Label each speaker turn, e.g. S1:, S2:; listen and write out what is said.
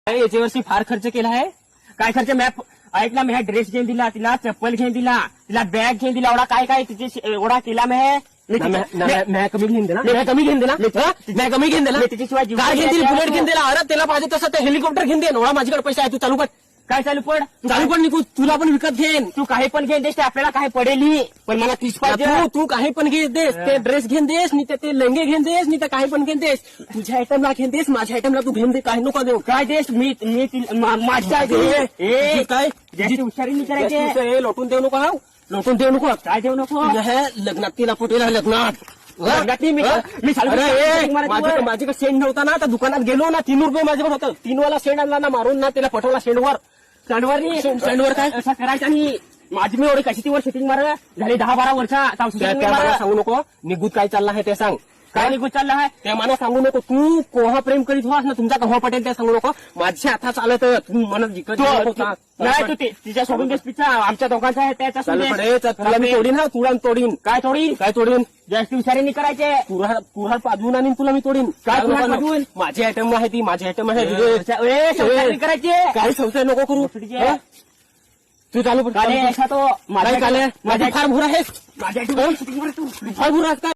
S1: याच्यावरती फार खर्च केला आहे. काय खर्च मॅप ऐक ना, मी ड्रेस घेऊन दिला तिला, चप्पल घेऊन दिला तिला, बॅग घेऊन दिला, एवढा काय काय तिचे एवढा केला मैं कमी घेऊन दिला, मैं कमी घेऊन दिला, मैं कमी घेऊन दिला, त्याच्याशिवाय कार घेऊन दिली, बुलेट घेऊन दिला. अरे त्याला पाहिजे तसं ते हेलिकॉप्टर घेऊन दे. एवढा माझ्याकडे पैसा आहे, तू चालू पड. काय चालू पड, चालू पड निघू. तुला पण विकत घेईन, तू काही पण घेऊन देस, आपल्याला काही पडेल पण मला 30 पाहिजे. तू काही पण घेऊन देस, ते ड्रेस घेऊन देस, नाही ते लेंगे घेऊन देस, नाही तर काही पण घेऊन देस. तुझ्या आयटमला घेऊन देस, माझ्या आयटमला तू घेऊन दे. काही नको देऊ. काय देस, मी माझ्या काय हुशारी करायचे. लोटून देऊ नको, लोटून देऊ नको. काय देऊ नको, लग्नात तिला फुटेला लग्नात माझे सेंड नव्हता ना, तर दुकानात गेलो ना, 3 रुपये माझ्याकडे होतं. 3 वाला सेंड आणला ना, मारून ना त्याला पठवला सेंडवर. सेंडवर काय असं करायचं नाही. माझी मी एवढी कशी ती वर शूटिंग मार झाली 10-12 वर्ष. सांगू नको निघूत काय चालला आहे ते सांग. काय निघून चालला आहे ते मला सांगू नको. तू कोहा प्रेम करीत होस ना, तुमचा कव्हा पटेल ते सांगू नको. माझ्या हातात चालत तू म्हणत जिकत नाही. तू तिच्या सोडून देस पिच्छा, आमच्या दोघांचा आहे त्याच्या मी तोडीन ना. तुला तोडीन. काय तोडीन, काय तोडीन, जास्त विचारांनी करायचे. कुऱ्हाड पाजवून आणि तुला मी तोडीन. काय पाजवून, माझी आयटम आहे ती, माझी आयटम आहे करायचे. काही संशय नको करू. तू चालू पड. तो माझ्या फार भुरा आहेस, माझ्या फार भुरा